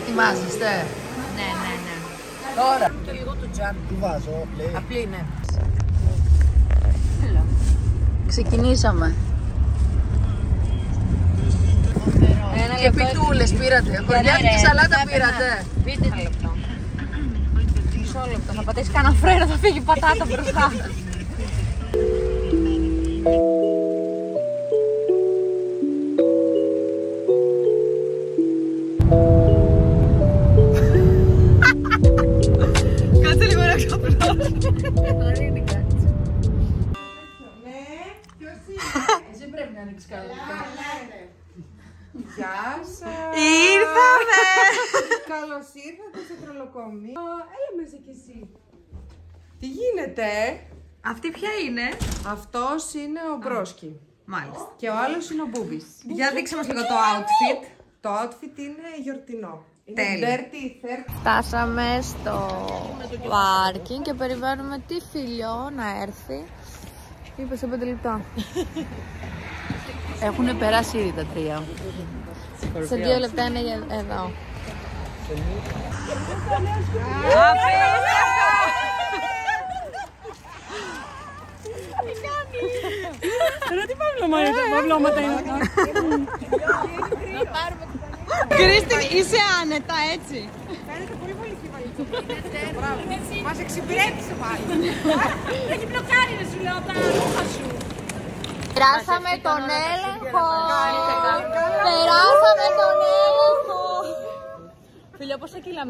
Ετοιμάζεστε. Ναι. Τώρα. Και λίγο του τζάμι. Τι βάζω, λέει. Απλή, ναι. Ξεκινήσαμε. Και πιτούλες πήρατε. Χωριάτικη σαλάτα πήρατε. Πείτε ένα λεπτό. Μισό λεπτό. Θα πατήσει κανένα φρένο, θα φύγει πατάτα μπροστά. Κάτσε λίγο να ξαπλώσω. Εσύ πρέπει να ανοίξεις καλά. Γεια σας! Ήρθαμε! Καλώς ήρθατε στο τρολοκομείο. Έλα μέσα κι εσύ. Τι γίνεται? Αυτή ποια είναι? Αυτός είναι ο Μπρόσκι. Μάλιστα. Και ο άλλος είναι ο Μπούμπης. Για δείξε μας λίγο το outfit. Το outfit είναι γιορτινό. Είναι Τέλεια. dirty, thirty. Φτάσαμε στο πάρκινγκ και περιμένουμε τη Φιλιό να έρθει. Είπε σε 5 λεπτά. Έχουν περάσει ήδη τα 3. Σε 2 λεπτά είναι εδώ. Τώρα τι παυλώματα είναι αυτά. Κρίστη, είσαι άνετα έτσι. Φαίνεται πολύ βολική βαλίτσα. Μας εξυπηρέτησε πάλι. Έχει μπλοκάρει ρε σου λέω τα ρούχα σου. Περάσαμε τον έλεγχο. Περάσαμε τον έλεγχο. Φιλιά, πόσα κιλά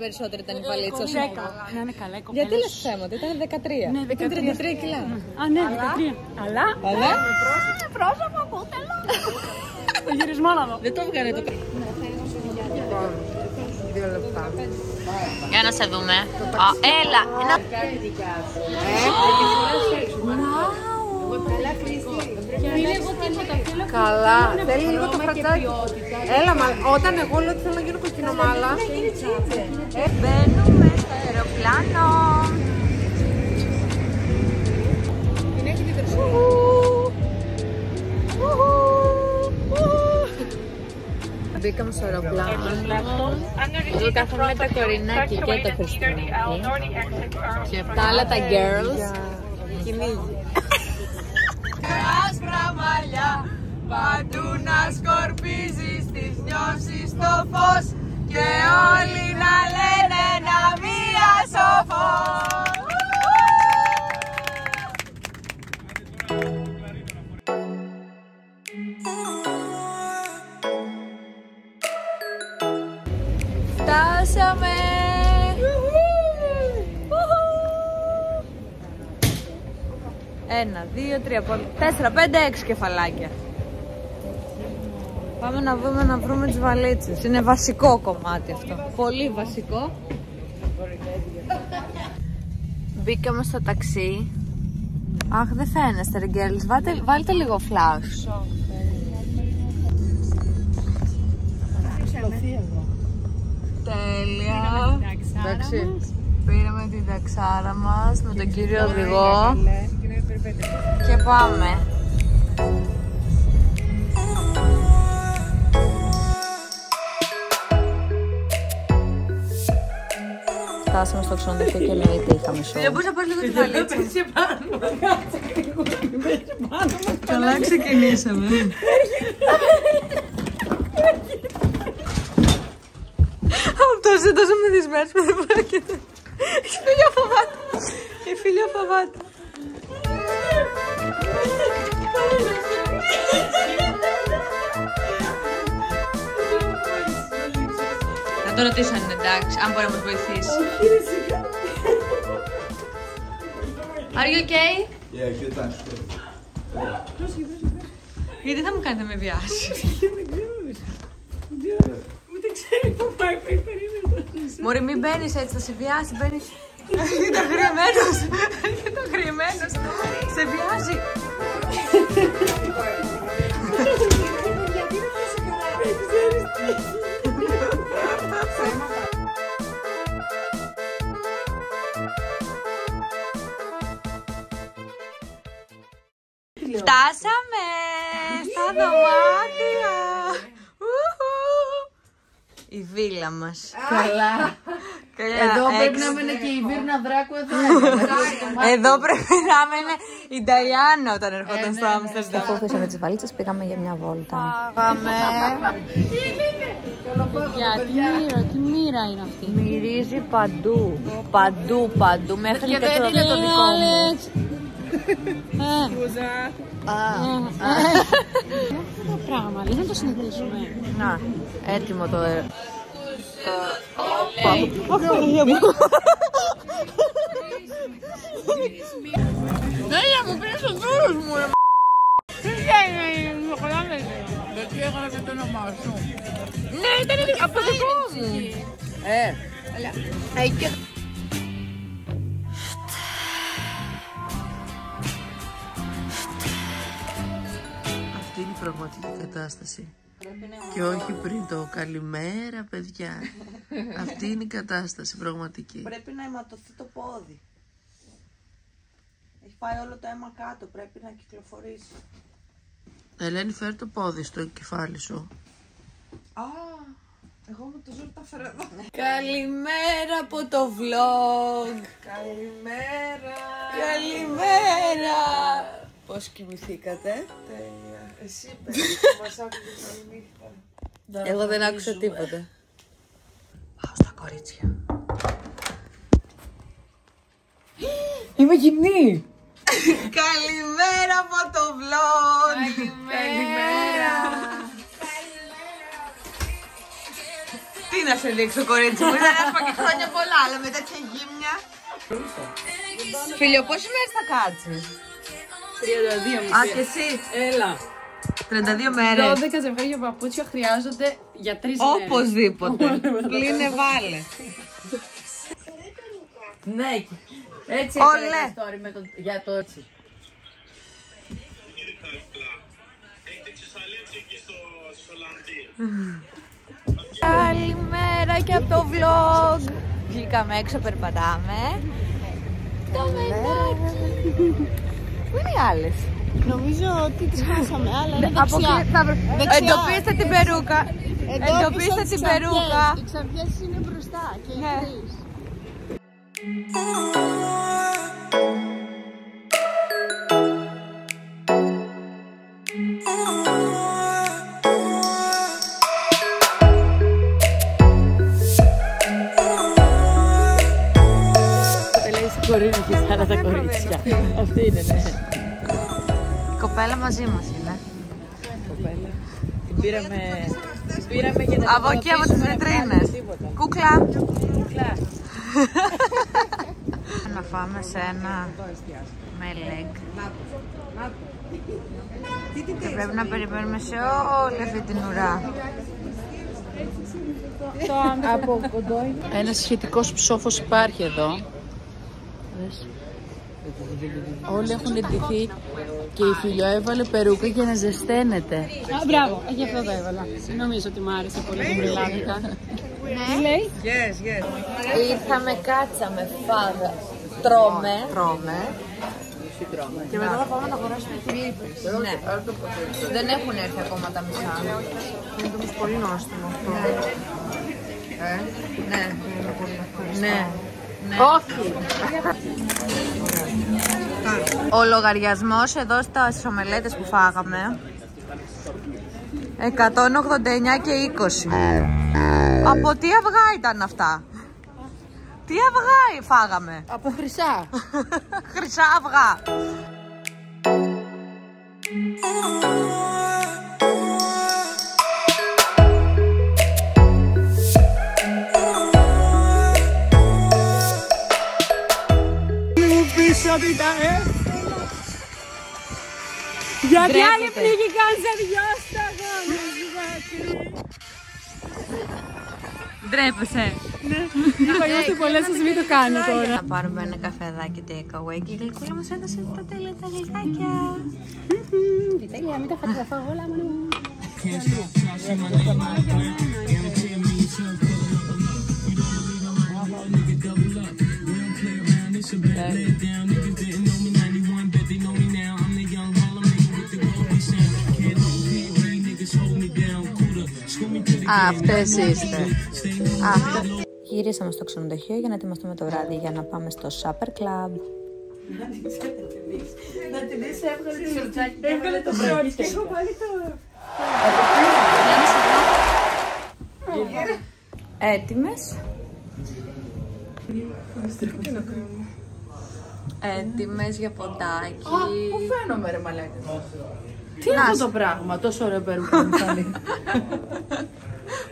περισσότερη ήταν η βαλίτσα σου? 10. Να είναι καλά η κοπέλα. Γιατί λες ψέματα, ήταν 13. Ναι, 13. Ήταν 33 κιλά. Α, ναι, 13. Αλλά. Πρόσωπο απότελο. Το γυρισμό να δω. Δεν το έβγανε το. 2 λεπτά. Για να σε δούμε. Έλα. Καλά. Θέλει λίγο το φρατσάκι. Έλα, όταν εγώ λέω ότι θέλω να γίνω κοκκινομάλα. Μπαίνουμε στο αεροπλάνο. Την έχει την τερσία. Μπήκαμε στο αεροπλάνο. Εδώ κάθομαι με τα κορινάκι και το Χριστουγεννάκι. Και τα άλλα τα girls. Κυνήγι. Άσπρα μαλλιά, παντού να σκορπίζεις, τις νιώσεις στο φως και όλοι να λένε να μία σοφός. Φτάσαμε! 1, 2, 3, 4, 5, 6 κεφαλάκια. Πάμε να δούμε να βρούμε τις βαλίτσες. Είναι βασικό κομμάτι αυτό. Πολύ βασικό. Μπήκαμε στο ταξί. Αχ, δεν φαίνεστε ρε girls. Βάλτε λίγο flash. Τέλεια. Εντάξει. Πήραμε την ταξάρα μας με τον κύριο οδηγό και πάμε. Φτάσαμε στο ξενοδοχείο και εννοείται είχαμε σοου. Δεν μπορείς να πάρεις λίγο τη βαλίτσα. Καλά ξεκινήσαμε. Αυτός είναι τόσο μεθυσμένος που δεν μπορεί να κοιτάξει. Η φίλια φοβάται. Η φίλια φοβάται. Θα το ρωτήσω αν είναι εντάξει, αν μπορεί να μας βοηθήσει. Are you okay? Yeah, good, thanks. Γιατί θα μου κάνετε με βιάσει? Ούτε ξέρει που πάει, περίμενε. Μωρή, μην μπαίνεις έτσι, θα σε βιάσει, μπαίνεις. Είναι αγριεμένος, είναι αγριεμένος, σε βιάζει. Φτάσαμε στα δωμάτια. Η βίλα μας. Καλά. Εδώ πρέπει να έμενε και η Βίρνα Δράκου εδώ. Εδώ πρέπει να έμενε η Νταϊάννα όταν ερχόταν στο Άμστερνταμ. Αφού αφήσαμε τις βαλίτσες πήγαμε για μια βόλτα. Πάμε. Τι μοίρα είναι αυτή. Μυρίζει παντού. Παντού. Μέχρι και δεν είναι το δικό μου. Αυτό το πράγμα, λέει, να το συνεχίσουμε. Να, έτοιμο το... Νέλια μου, πήρες τους δούρους μου, ρε. Τι έγινε, μου χωράμε. Γιατί έγραψε και το όνομά σου. Ναι, ήταν από το δικό μου. Αυτή είναι η πραγματική κατάσταση. Και όχι πριν το καλημέρα, παιδιά. Αυτή είναι η κατάσταση πραγματική. Πρέπει να αιματωθεί το πόδι. Έχει πάει όλο το αίμα κάτω, πρέπει να κυκλοφορήσει. Ελένη, φέρ το πόδι στο κεφάλι σου. Α, εγώ με το ζόρι τα φέρω εδώ. Καλημέρα από το vlog. Καλημέρα. Καλημέρα. Πώς κοιμηθήκατε? Τέλεια. Εσύ πες που μας άκουσες όλη νύχτα. Εγώ δεν άκουσα τίποτα. Πάω στα κορίτσια. Είμαι γυμνή. Καλημέρα από το vlog. Καλημέρα. Τι να σε δείξω, κορίτσι μου, ήταν άσπα και χρόνια πολλά, αλλά με τέτοια γύμνια. Φίλιο, πόσες μέρες θα κάτσεις? 32 Α, και εσύ. Έλα. 32 μέρες. 12 ζευγάρια παπούτσια χρειάζονται για 3 μέρες. Οπωσδήποτε. Πλύνε βάλε. Ναι, έτσι Ολέ. έκανα story με το, για το έτσι. Καλημέρα και από το vlog. Βγήκαμε έξω, περπατάμε. Το μενάκι. Πού είναι οι άλλες? Νομίζω ότι τις χάσαμε, αλλά είναι δεξιά. Εντοπίστε την περούκα. Εντοπίστε την περούκα. Οι ξαφιές είναι μπροστά και οι τρεις. Κορίνικη σαν τα κορίτσια. Αυτή είναι, ναι. Η κοπέλα μαζί μας είναι. Την πήραμε για να Από εκεί από τις βιτρίνες. Κούκλα. Να φάμε σε ένα μελέγκ. Και πρέπει να περιμένουμε σε όλη αυτή την ουρά. Ένας σχετικός ψόφος υπάρχει εδώ. Όλοι έχουν εντυθεί και η Φιλιό έβαλε περούκα για να ζεσταίνεται. Α, μπράβο, γι' αυτό το έβαλα. Νομίζω ότι μου άρεσε πολύ το μπριλάδικα. Τι λέει? Ήρθαμε, κάτσαμε, τρώμε. Και μετά θα πάμε να αγοράσουμε φιλίππες. Ναι. Δεν έχουν έρθει ακόμα τα μισά. Είναι όμως πολύ νόστιμο αυτό. Ναι. Ναι. Όχι. Ο λογαριασμός εδώ στις ομελέτες που φάγαμε 189 και 20. Από τι αυγά ήταν αυτά? Τι αυγά φάγαμε? Από χρυσά. Χρυσά αυγά. Γιατί άλλοι πνίγηκαν σε δυο σταγόνες. Ντρέπεσαι. Είπα, είμαστε πολλές, σας μην το κάνω τώρα. Να πάρουμε ένα καφεδάκι takeaway και η γλυκούλα μας έδωσε τα τέλεια τα γλυκάκια. Τέλεια, μην τα φάτε τα φάω όλα μόνο μου. Αυτές είστε. Γυρίσαμε στο ξενοδοχείο για να ετοιμαστούμε το βράδυ για να πάμε στο Supper Club. Να την είσαι, έβγαλε το σορτσάκι, έβγαλε το μπρόνι. Έχω βάλει το... Έτοιμες. Έτοιμες για ποτάκι. Πού φαίνομαι ρε μαλάκα. Τι είναι αυτό το πράγμα, τόσο ωραίο περίπου.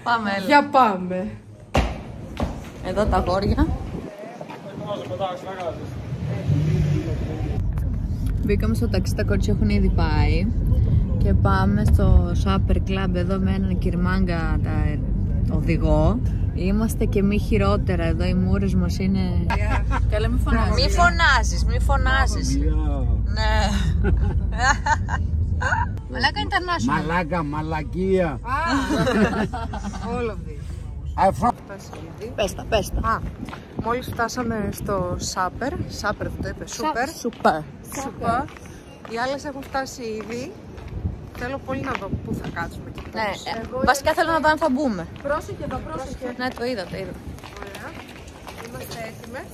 Πάμε, έλα. Για πάμε. Εδώ τα αγόρια. Μπήκαμε στο ταξί, τα κορίτσια έχουν ήδη πάει. Και πάμε στο Supper Club εδώ με έναν κυρμάγκα οδηγό. Είμαστε και μη χειρότερα εδώ, οι μούρες μας είναι... Καλά, μη φωνάζεις. Μη φωνάζεις, μη φωνάζεις. Ναι. Μαλάκα international. Μαλάκα, μαλακία. All of these. Πες τα. Μόλις φτάσαμε στο Supper, δεν το είπε, Super. Οι άλλες έχουν φτάσει ήδη. Θέλω πολύ να δω πού θα κάτσουμε και πώς. Ναι, βασικά θέλω να δω αν θα μπούμε. Πρόσεχε εδώ, πρόσεχε. Ναι, το είδα. Ωραία. Είμαστε έτοιμες.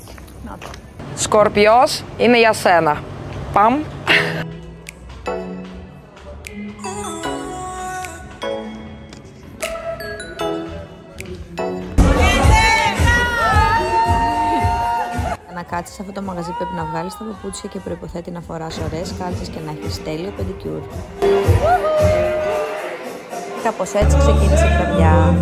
Να το. Σκορπιός είναι για σένα. Παμ. Να κάτσεις σε αυτό το μαγαζί πρέπει να βγάλεις τα παπούτσια και προϋποθέτει να φοράς ωραίες κάλτσες και να έχεις τέλειο πεντικιούρ. Κάπως έτσι ξεκίνησε η βραδιά.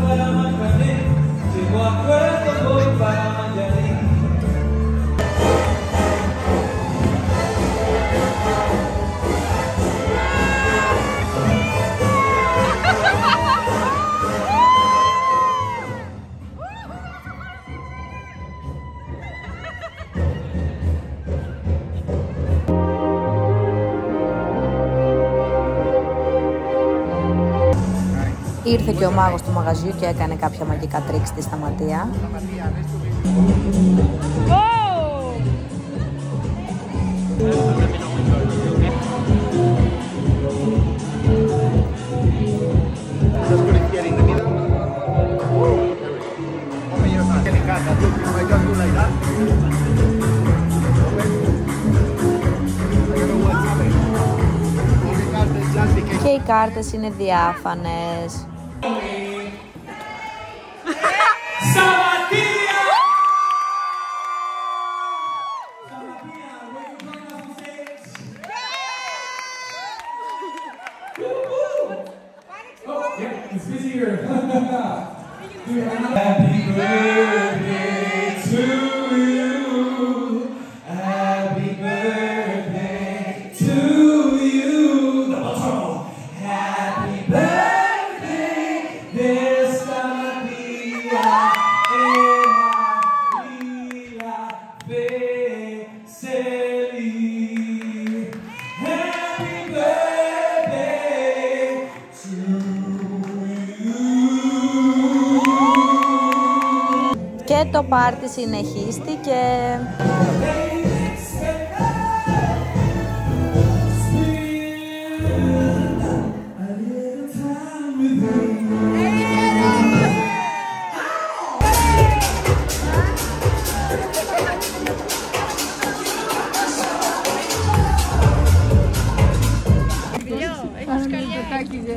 Ήρθε και ο μάγος του μαγαζιού και έκανε κάποια μαγικά τρίξ στη σταματία. Και οι κάρτες είναι διάφανες. Happy birthday to you. Happy birthday to you. Happy birthday, dear Maria, Maria Veseli. Happy birthday to you. Και το πάρτι συνεχίστηκε.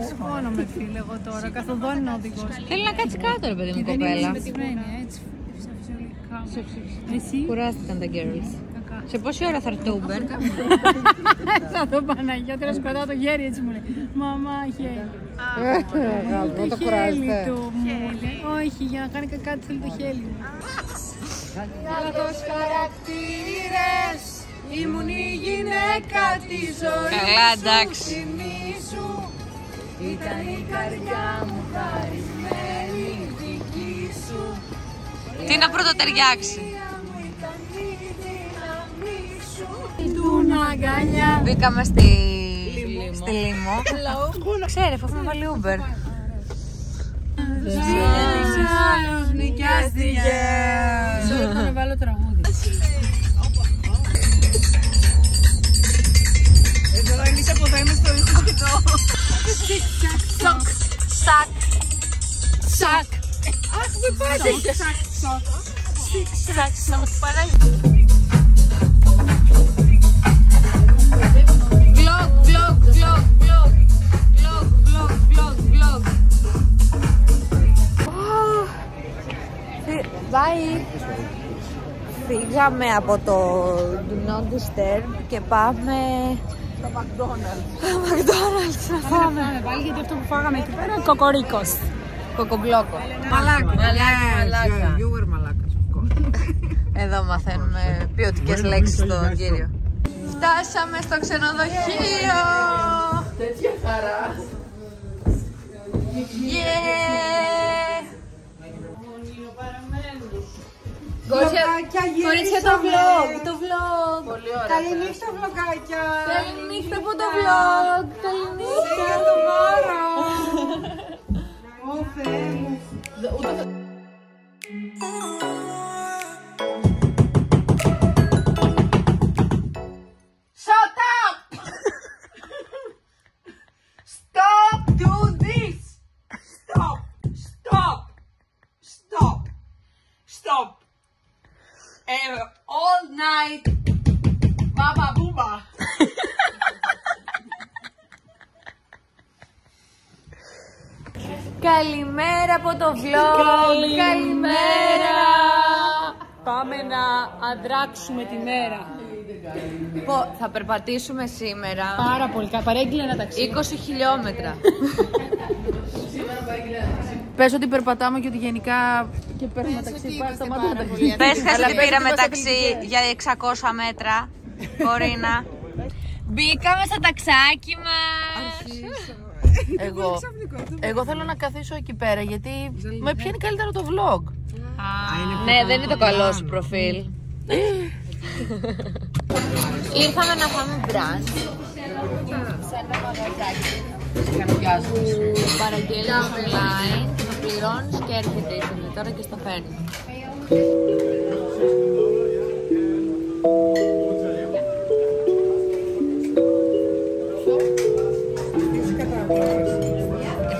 Σηκώνομαι φίλε εγώ τώρα, καθοδόν είναι ο οδηγός. Θέλει να κάτσει κάτω ρε παιδί μου κοπέλα. Έτσι, εσύ. Κουράστηκαν τα girls. Σε πόση ώρα θα έρθει το Uber? Θα το Παναγιώτη να σκοτάω το χέρι έτσι μου λέει. Μαμά χέρι. Το χέρι του μου λέει. Όχι, για να κάνει κάτι θέλει το χέρι μου. Άλλος χαρακτήρες, ήμουν η γυναίκα τη ζωή. Καλά, εντάξει. Ήταν η καρδιά μου χαρισμένη δική σου. Τι να πρωτοτεριάξει. Του αγκαλιά. Μπήκαμε στη Λίμο. Ξέρε, θα έχουμε βάλει Uber. Άλλος νοικιάστηκε. Θέλω να βάλω τραγούδι. Εδώ εμείς από εδώ είμαι στο ίσως και το... Σακ. Σακ. Αχ, δεν πάει. Σακ. Να μας παράγει. Vlog. Bye. Φύγαμε από το Do Not Disturb και πάμε Το McDonald's. να φάμε. Πάλι γιατί αυτό που φάγαμε εκεί πέρα είναι κοκορίκος. Κοκομπλόκο. Μαλάκα. Μαλάκα. You were μαλάκας. Εδώ μαθαίνουμε ποιοτικές λέξεις στον κύριο. Φτάσαμε στο ξενοδοχείο. Τέτοια χαρά. Κορίτσια, το vlog. Πολύ ωραία. Καληνύχτα βλογάκια. Καληνύχτα από το vlog. Καληνύχτα. Για το Μάρο. Ω Θεέ μου. Shut up! Stop doing this! Stop! All night, baba booba. Καλημέρα από το vlog. Καλημέρα. Πάμε να αντράξουμε τη μέρα. Θα περπατήσουμε σήμερα Πάρα πολύ. Παρέγγειλε ένα ταξί. 20 χιλιόμετρα. Πες ότι περπατάμε και ότι γενικά. Και παίρνουμε ταξί. Σταμάτα να Πες χες ότι πήραμε ταξί για 600 μέτρα, Κορίνα. Μπήκαμε στο ταξάκι μας. Εγώ θέλω να καθίσω εκεί πέρα γιατί με πιάνει καλύτερα το vlog. Ναι, δεν είναι το καλό σου προφίλ. Ήρθαμε να φάμε μπραντ σε ένα μαγαζάκι που παραγγέλνεις online, το πληρώνεις και έρχεται η τώρα και στο φέρνει.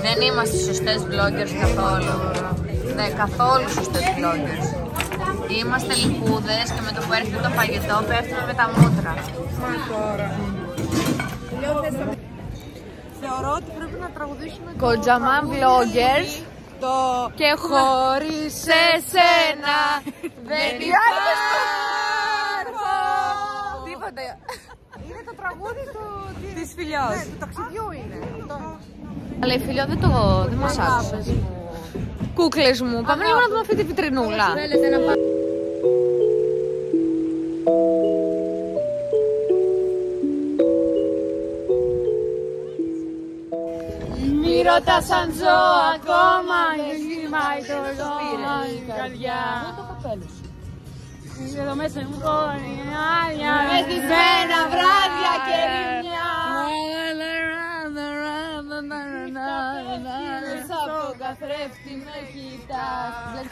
Δεν είμαστε σωστές vloggers καθόλου. Ναι, καθόλου σωστές vloggers. Είμαστε λιχούδες και με το που έρχεται το φαγητό πέφτουμε με τα μούτρα. Θεωρώ ότι πρέπει να τραγουδήσουμε Κοντζαμάν vloggers και χωρίς εσένα δεν υπάρχω. Τίποτα. Είναι το τραγούδι Της Φιλιός. του ταξιδιού είναι. Αλλά η Φιλιό δεν μας άκουσε. Κούκλες μου, πάμε λίγο να δούμε αυτή τη βιτρινούλα. Μη ρωτάς αν ζω ακόμα, γεμάει το ζώμα η καρδιά. Εδώ μέσα μου κόρια, Μεθυσμένα βράδια και ρημιά. Μέσα από τον καθρέφτη με κοιτάς.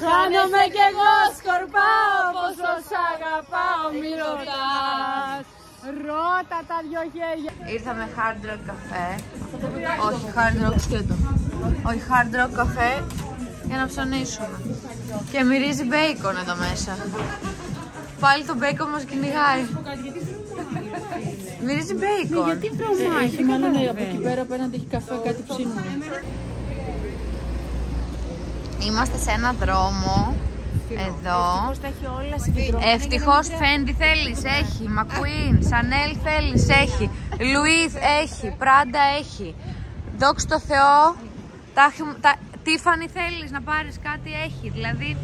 χάνομαι κι εγώ σκορπάω, πόσο σ' αγαπάω, μη ρωτάς. Ρώτα τα δυο χέρια. Ήρθαμε hard rock καφέ. Όχι hard rock σκέτο. Όχι hard rock καφέ για να ψωνίσουμε. Και μυρίζει μπέικον εδώ μέσα. Πάλι το μπέικον μας κυνηγάει. Μυρίζει μπέικον. Γιατί βρωμάει, μάλλον από εκεί πέρα απέναντι έχει καφέ, κάτι ψήνουμε. Είμαστε σε ένα δρόμο. Εδώ. Ευτυχώς Φέντι θέλεις, έχει. Μακουίν, Σανέλ θέλεις, έχει. Λουίθ έχει. Πράντα έχει. Δόξα τω Θεώ. Τίφανι θέλεις να πάρεις κάτι, έχει. Δηλαδή,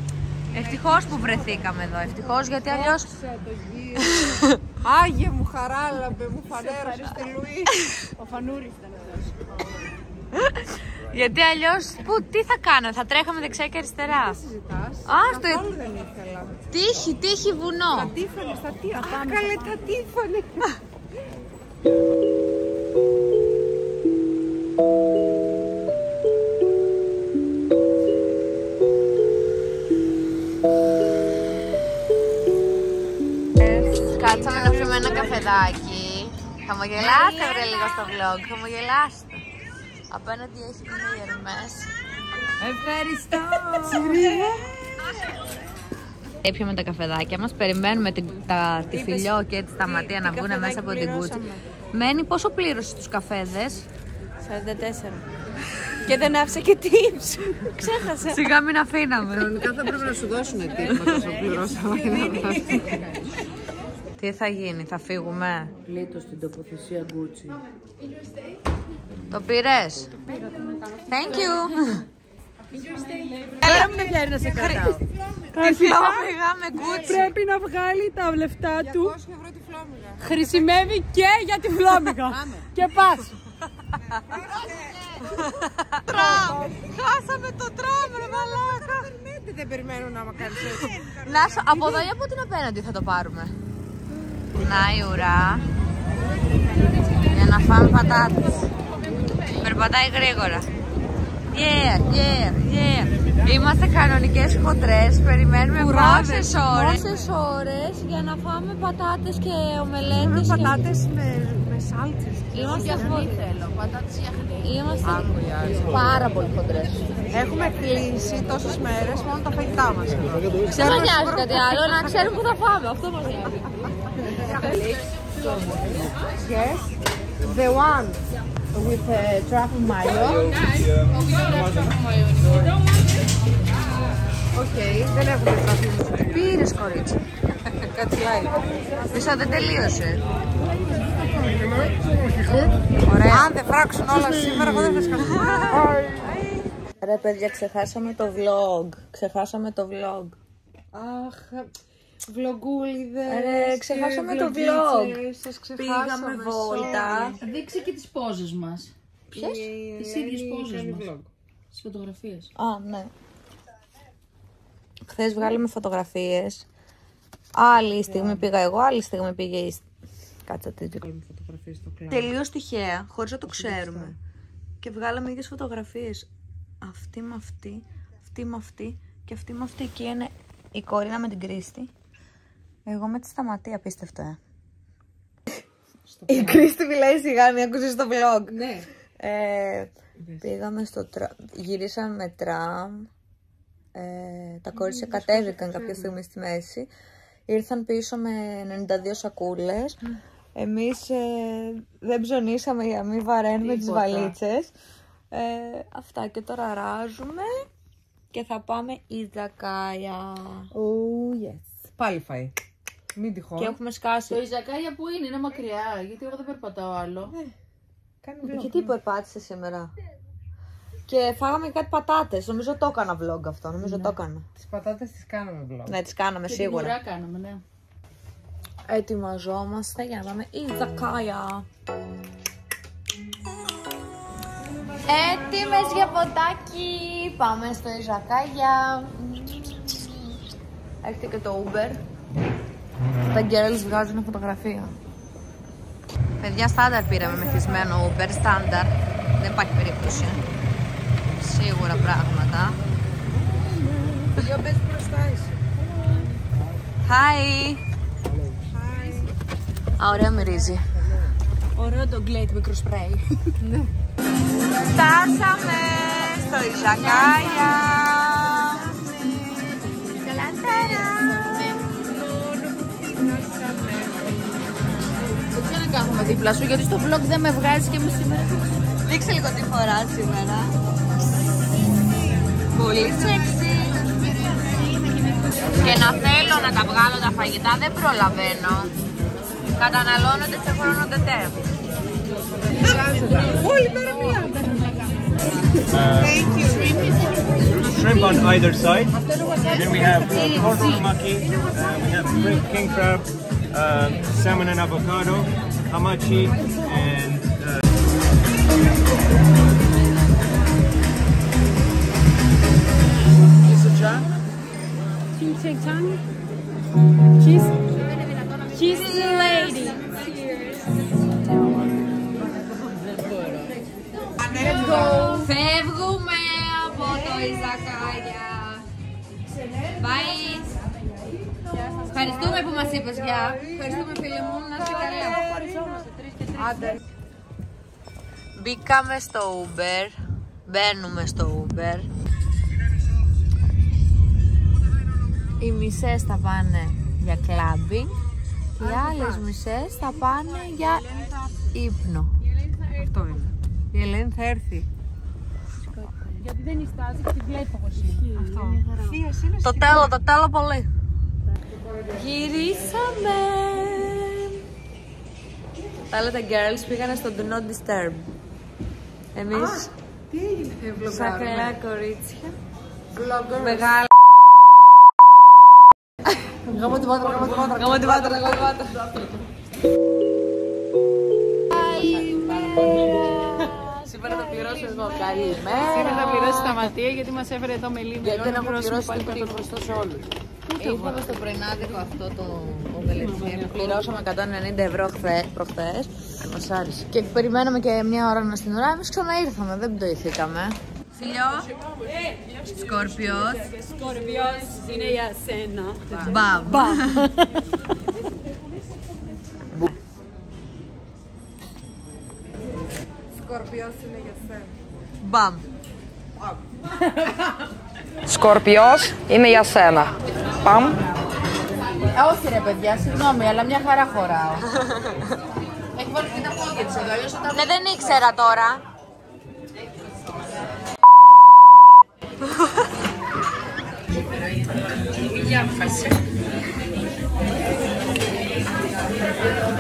ευτυχώς που βρεθήκαμε εδώ. Ευτυχώς γιατί αλλιώς. Άγιε μου χαράλαμπε, μου φανέρωσες τη Λουί. Ο Φανούρης ήταν εδώ. Γιατί αλλιώς, τι θα κάναμε, θα τρέχαμε δεξιά και αριστερά. Καθόλου δεν ήθελα. Τύχη βουνό. Τα Τίφανη, στα τι. Αχ, καλέ τα Τίφανη. Κάτσαμε να πιούμε ένα καφεδάκι. Χαμογελάστε βρε λίγο στο vlog, χαμογελάστε. Απέναντι έχει την Ερμές. Ευχαριστώ! Έπιαμε τα καφεδάκια μας, περιμένουμε τη Φιλιό και τη Σταματία να βγουν μέσα από την Gucci. Μένει πόσο πλήρωσε τους καφέδες? 44. Και δεν άφησα και tips. Ξέχασα. Σιγά μην αφήναμε. Κανονικά θα πρέπει να σου δώσουν tips όσο πληρώσαμε. Τι θα γίνει, θα φύγουμε? Πλήτω στην τοποθεσία Gucci. Το πήρες? Thank you. Έλα μου να πιάρει να σε κρατάω. Τη φλόμηγα με Gucci. Πρέπει να βγάλει τα λεφτά του. Χρησιμεύει και για τη φλόμηγα. Και πας. Τραμ! Χάσαμε το τραμ, ρε μαλάκα! Δεν περιμένω να με κάνεις έτσι. Νάσο, από εδώ ή από την απέναντι θα το πάρουμε? Να η ουρά για να φάμε πατάτες. Περπατάει γρήγορα. Yeah, yeah, yeah. Είμαστε κανονικές χοντρές, περιμένουμε πόσες ώρες για να φάμε πατάτες και ομελέτες. Πατάτες με σάλτσες. Είμαστε πολύ θέλω, πατάτες γιαχνί. Είμαστε πάρα πολύ χοντρές. Έχουμε κλείσει τόσες μέρες μόνο τα φαγητά μας. Δεν μας νοιάζει κάτι άλλο, να ξέρουμε που θα φάμε, αυτό μας νοιάζει. Yes, the one with truffle mayo. Okay, δεν έχουμε truffle. Τι πήρες, κορίτσι? Κάτι light. Πίσω δεν τελείωσε. Ωραία. Αν δεν φράξουν όλα σήμερα, εγώ δεν θα σκαφώ. Ρε παιδιά, ξεχάσαμε το vlog. Αχ, βλογκούλιδες. Ρε, ξεχάσαμε το vlog. Πήγαμε βόλτα. Δείξε και τις πόζες μας. Ποιες? Τις ίδιες πόζες μας. Τις φωτογραφίες. Α, ναι. Χθες βγάλαμε φωτογραφίες. Άλλη στιγμή πήγα εγώ, άλλη στιγμή πήγε η... Κάτσε τέτοιο. Τελείως τυχαία, χωρίς να το ξέρουμε. Και βγάλαμε ίδιες φωτογραφίες. Αυτή με αυτή, αυτή με αυτή και αυτή με αυτή. Και είναι η Κορίνα με την Κρίστη. Εγώ με τη Σταματία, απίστευτο, Η Κρίστη μιλάει σιγά, μην ακούσεις στο vlog. Ναι. Πήγαμε στο γυρίσαμε με τραμ. Τα κορίτσια κατέβηκαν κάποια στιγμή στη μέση. Ήρθαν πίσω με 92 σακούλες. Εμείς δεν ψωνίσαμε για μη βαραίνουμε τις βαλίτσες. Αυτά, και τώρα ράζουμε και θα πάμε Ιζακάια. Oh yes. Πάλι φάει. Μην τυχόν. Και έχουμε σκάσει. Το Ιζακάια που είναι μακριά, γιατί εγώ δεν περπατάω άλλο. Γιατί περπάτησε σήμερα? Και φάγαμε κάτι πατάτες. Νομίζω το έκανα vlog αυτό. Νομίζω το έκανα. Τις πατάτες τις κάναμε vlog. Ναι, τις κάναμε Και σίγουρα. την ουρά κάναμε, ναι. Ετοιμαζόμαστε για να πάμε Ιζακάια. Έτοιμες για ποτάκι. Πάμε στο Ιζακάια. Έρχεται και το Uber. Τα girls βγάζουν φωτογραφία. Παιδιά, στάνταρ πήραμε μεθυσμένο Uber. Στάνταρ. Δεν υπάρχει περίπτωση. Σίγουρα πράγματα. Δυο μπες μπροστά είσαι. Hi. Α, ωραία μυρίζει. Ωραίο το Glade μικρό σπρέι. Φτάσαμε στο Ιζακάια. Δεν ξέρω να κάνουμε δίπλα σου, γιατί στο vlog δεν με βγάζεις και εμείς σήμερα. Δείξε λίγο τι φορά σήμερα. Πολύ σεξι. Και να θέλω να τα βγάλω τα φαγητά δεν προλαβαίνω. Καταναλώνονται σε χρόνο τετέ. Όλη μέρα μιλάμε. Shrimp on either side. Then we have cornrow maki, we have king crab, salmon and avocado, hamachi, and She's the lady. Φεύγουμε από το Ιζακάια. Bye. Ευχαριστούμε που μας είπες γεια. Ευχαριστούμε φίλε μου, να είσαι καλά. Μπήκαμε στο Uber. Μπαίνουμε στο Uber. Οι μισές θα πάνε για κλάμπινγκ και οι άλλες μισές θα πάνε για ύπνο. Αυτό είναι. Η Ελένη θα έρθει. Γιατί δεν ιστάζει και τη βλέπω πως είναι. Αυτό. Το τέλο πολύ. Γυρίσαμε. Τα άλλα τα girls πήγανε στο Do Not Disturb. Εμείς σαν καλά κορίτσια. Μεγάλα. Γάμω τη βάτρα. Σήμερα θα πληρώσω εδώ. Καλημέρα. Σήμερα θα πληρώσει τα ματία γιατί μας έφερε εδώ με λίμνη. Γιατί δεν έχω πληρώσει το χρωστό σε όλους. Ήρθαμε στο πρωινάδικο αυτό το μελετή. Πληρώσαμε 190 ευρώ προχθές. Μας άρεσε. Και περιμέναμε και μια ώρα να στην ουρά. Εμείς ξαναήρθαμε, δεν πτωηθήκαμε. Φιλιό, Σκόρπιος. Σκόρπιος είναι για σένα. Μπαμ. Σκορπιός είναι για σένα. Μπαμ. Σκορπιός είναι για σένα. Παμ. Όχι ρε παιδιά, συγγνώμη, αλλά μια χαρά χωράω. Έχει βάλει και τα πόδια της εδώ, αλλιώς όταν... Ναι, δεν ήξερα τώρα.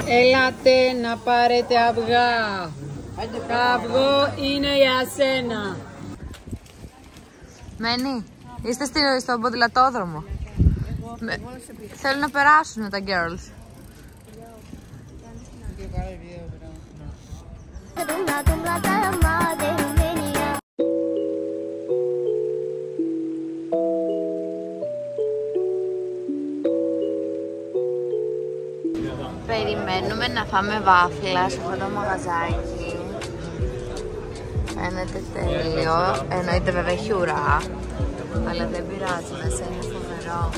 Έλατε να πάρετε αυγά. Το αυγό είναι για σένα. Μένει, είστε στο ποδηλατόδρομο. Θέλουν να περάσουν τα girls. Περιμένουμε να φάμε βάφλα σε αυτό το μαγαζάκι. Φαίνεται τέλειο, εννοείται βέβαια έχει ουρά, αλλά δεν πειράζει, μέσα είναι φοβερό.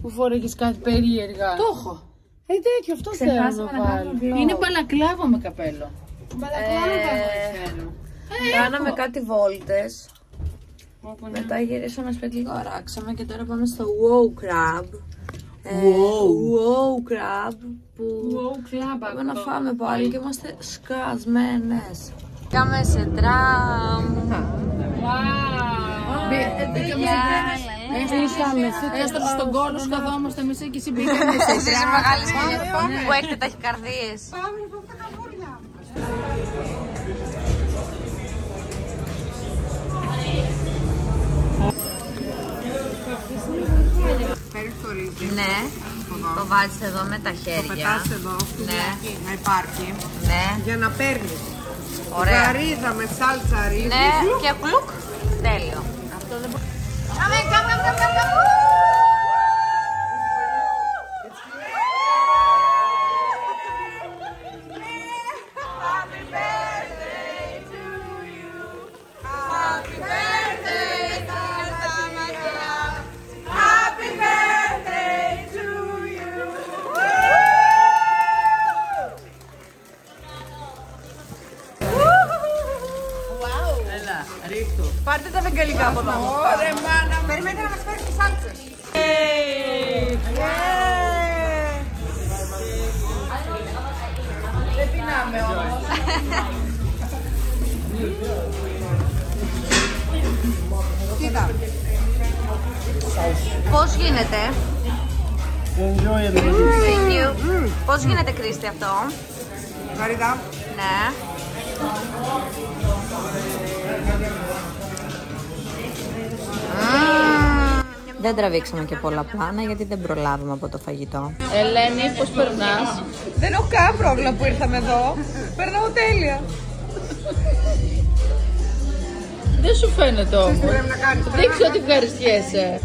Που φορέγες κάτι περίεργα. Το έχω. Τέτοιο, αυτό θέλω να βάλω. Είναι μπαλακλάβα με καπέλο. Κάναμε κάτι βόλτες. Μετά γυρίσαμε σπίτι λίγο, αράξαμε και τώρα πάμε στο Wow Crab. Wow Crab που πάμε να φάμε πάλι και είμαστε σκασμένες. Κάμε σε τραμ. Έστρωσε στον κόλο σου, καθόμαστε εμείς εκεί συμπήκαμε. Εσείς οι μεγάλες που έχετε ταχυκαρδίες. Παίρνεις το ρύζι. Ναι, το βάζεις εδώ με τα χέρια. Το πετάς εδώ, ναι. Να υπάρχει. Ναι. Για να παίρνεις. Ωραία. Γαρίδα με σάλτσα ρύζι. Ναι, και κλουκ. Τέλειο. Αυτό δεν μπορεί. Κάμε. Πάρτε τα βεγγαλικά από εδώ. Ωραία, μάνα. Περιμένετε να μας φέρει τις σάλτσες. Δεν πεινάμε όμως. Κοίτα. Πώς γίνεται? Enjoy it. Thank you. Πώς γίνεται, Κρίστη, αυτό? Γαρίδα. Ναι. Δεν τραβήξαμε και πολλά πλάνα γιατί δεν προλάβαμε από το φαγητό. Ελένη, πώς περνάς? Δεν έχω κανένα πρόβλημα που ήρθαμε εδώ. Περνάω τέλεια. Δεν σου φαίνεται όμως. Δείξε ότι ευχαριστιέσαι.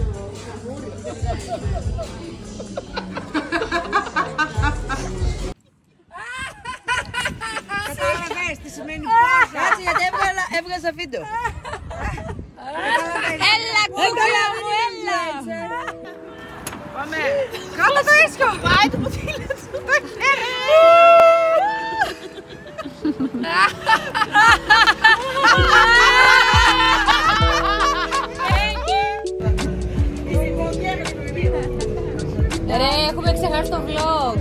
έβγαζα βίντεο. Έλα κούκλα μου, έλα. Πάμε. Κάτω το ίσιο. Πάει το ποτήλι σου το χέρι. Ρε, έχουμε ξεχάσει το vlog.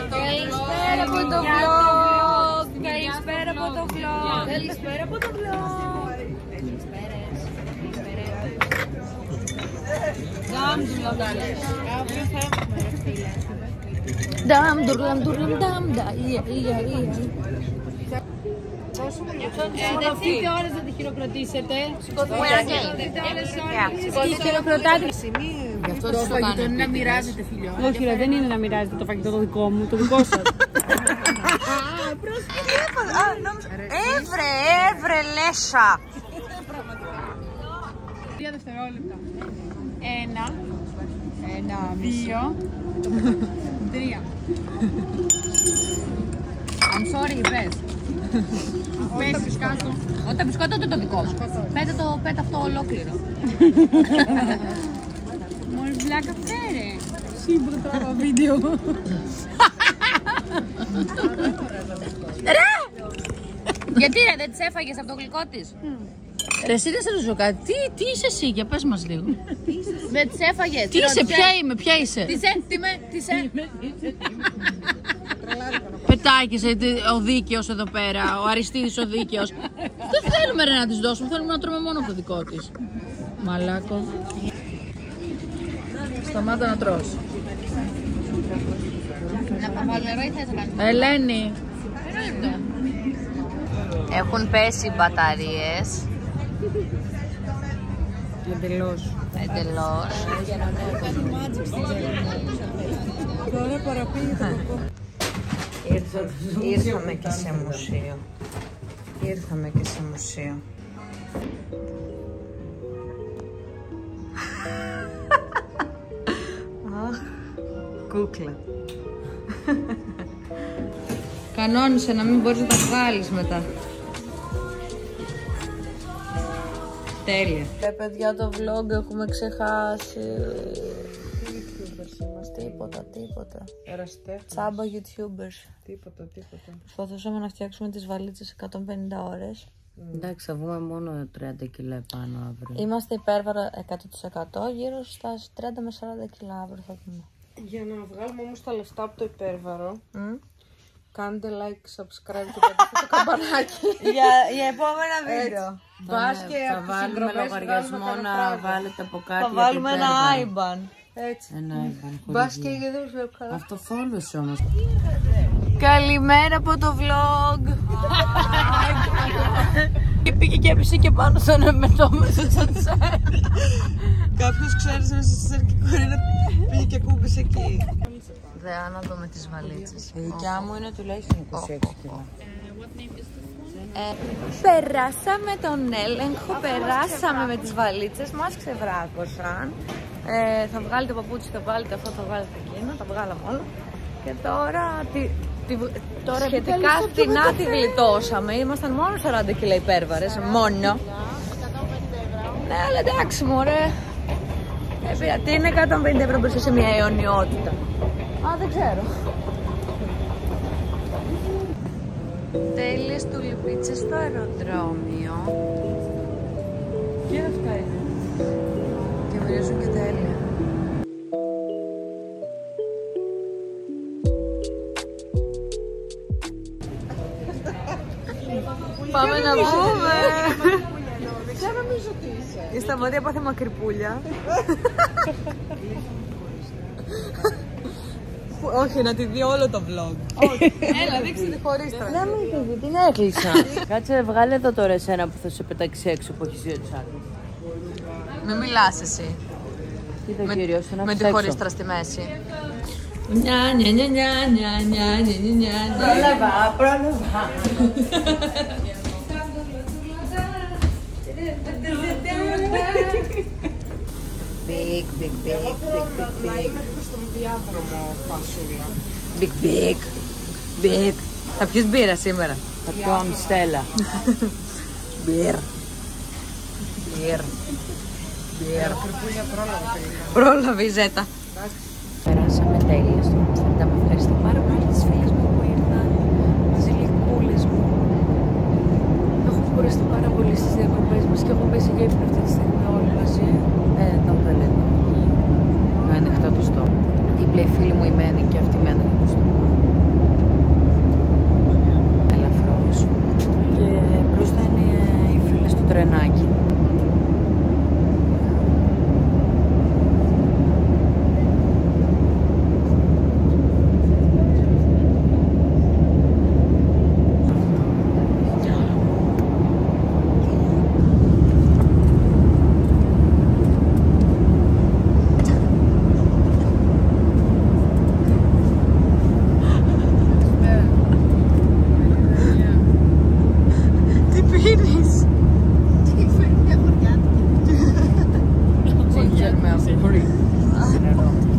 Καλησπέρα από το vlog. Καλησπέρα από το vlog. Καλησπέρα από το vlog. Νταμ, ντουρλαμ, ντουρλαμ, νταμ, ντα, ία. Σκοτωθείτε ώρες να τη χειροκροτήσετε. Χειροκροτάτε. Το φαγητό είναι να μοιράζετε, φιλιό. Όχι ρε, δεν είναι να μοιράζετε το φαγητό το δικό μου, το δικό σας. Έβρε, λέσα. 3 δευτερόλεπτα. 1, 2, 3. I'm sorry, πες. Πέσεις κάτω. Όταν μπισκότο είναι το δικό σου. Πέτα αυτό ολόκληρο. Μόλις βλάκα φέρε. Σύμπρο τώρα βίντεο. Ρε! Γιατί ρε, δεν τις έφαγες από το γλυκό της? Ρε εσύ δεν σε ρωτήσω κάτι, τι είσαι εσύ, για πες μας λίγο. Δεν τις έφαγες? Τι είσαι, ποια είσαι. Τι είσαι. Πετάκησε ο δίκαιος εδώ πέρα, ο Αριστίδης ο δίκαιος. Δεν θέλουμε ρε να τις δώσουμε, θέλουμε να τρώμε μόνο από το δικό της. Μαλάκο. Σταμάτα να τρως. Να πάω νερό ή θες να κάνεις? Ελένη. Έχουν πέσει οι μπαταρίες. Εντελώς. Τώρα παραπήγε το κοκό. Ήρθαμε και σε μουσείο. Κούκλα. Κανόνισε να μην μπορείς να τα βγάλεις μετά. Τέλεια. Παιδιά, το vlog έχουμε ξεχάσει. Τίποτα. Τσάμπα YouTubers. Τίποτα. Προσπαθούσαμε να φτιάξουμε τις βαλίτσες 150 ώρες. Εντάξει, θα βγούμε μόνο 30 κιλά πάνω αύριο. Είμαστε υπέρβαρα 100%, γύρω στα 30 με 40 κιλά αύριο θα πούμε. Για να βγάλουμε όμως τα λεφτά από το υπέρβαρο, κάντε like, subscribe και πατήστε το καμπανάκι. Για επόμενα βίντεο. Θα βάλουμε λογαριασμό να βάλετε από κάτι. Θα βάλουμε ένα IBAN. Έτσι. Ένα IBAN. Μπας και δεν βλέπω καλά. Αυτό φόλωσε όμως. Καλημέρα από το vlog. Και πήγε και έπεσε και πάνω στον εμετό μέσα στο τσέρ. Κάποιος ξέρεις μέσα στο τσέρ και κορίνα πήγε και κούμπησε εκεί. Δε άναδο με τις βαλίτσες. Η δικιά μου είναι τουλάχιστον 26 κιλά. Περάσαμε τον έλεγχο, περάσαμε με τις βαλίτσες, μας ξεβράκωσαν. Θα βγάλετε παπούτσι, θα βγάλετε αυτό, θα βγάλετε εκείνο, τα βγάλαμε όλα. Και τώρα σχετικά φτηνά τη γλιτώσαμε, ήμασταν μόνο 40 κιλά υπέρβαρες, μόνο. Ναι, αλλά εντάξει μωρέ. Τι είναι 150 ευρώ μπροστά σε μια αιωνιότητα? Δεν ξέρω. Τέλειες τουλιπίτσες στο αεροδρόμιο. Και αυτά είναι. Και μυρίζουν και τέλεια. Πάμε να βγούμε. Ποια νομίζω ότι είσαι? Η Σταμάτη έπαθε μακρυπούλια. Όχι, να τη δει όλο το vlog. Έλα, δείξτε τη χωρίς τώρα. Δεν μου είπε γιατί την έκλεισα. Κάτσε, βγάλε εδώ τώρα εσένα που θα σε πετάξει έξω που έχεις δει τις άλλες. Μην μιλάς εσύ. Κοίτα κύριος, να με τη χωρίστρα στη μέση. Πρόλαβα. Big. Θα πιεις μπύρα σήμερα? Θα πιω Στέλλα. Μπιερ. Πρόλαβε η Ζέτα. Περάσαμε τέλεια στο Αμστερντάμ. Ευχαριστώ πάρα πολύ τις φίλες μου που ήρθαν, τις γλυκούλες μου. Έχω κουραστεί πάρα πολύ στις διακοπές μας και έχω πέσει για ύπνο αυτή τη στιγμή όλοι μαζί. Εδώ δεν λέμε. Να ανοιχτώ το στόμα. Δίπλα η φίλη μου η Μένη και αυτή με άνοιξε το στόμα. Ελαφρώς. Και μπροστά είναι οι φίλες του τρενάκι.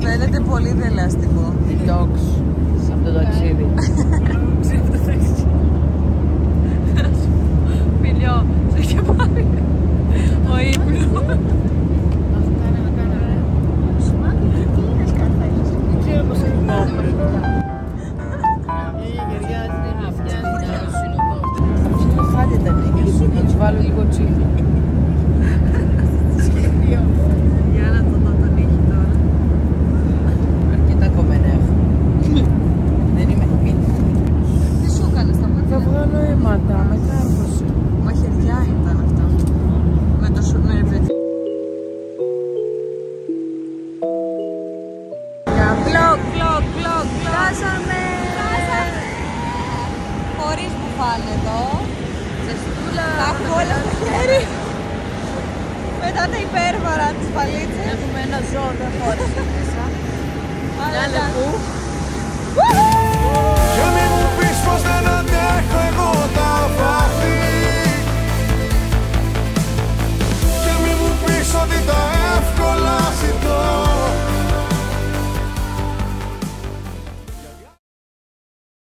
Φαίνεται πολύ δελαστικό. Detox από το ταξίδι. Φιλιό, σε είχε πάρει ο ύπνος. Δεν ξέρω πως χάλια τα νύχια, να τους βάλω λίγο τσίλι. Για να το δω τον ήχη τώρα. Αρκετά κομμένα έχω. Δεν είμαι πίτη. Τι σου έκανες τα μάτια? Θα βγάλω αίματα, με κάρπωση. Μαχαιριά ήταν αυτά. Με το σουρνέρ παιδί. Vlog. Φτάσαμε! Χωρίς μπουφάν εδώ. Ζεστούλα. Τα έχω όλα στο χέρι. Μετά τα υπέρβαρα τις παλίτσες. Έχουμε ένα ζώο εδώ χωρίς. Μια λεπού.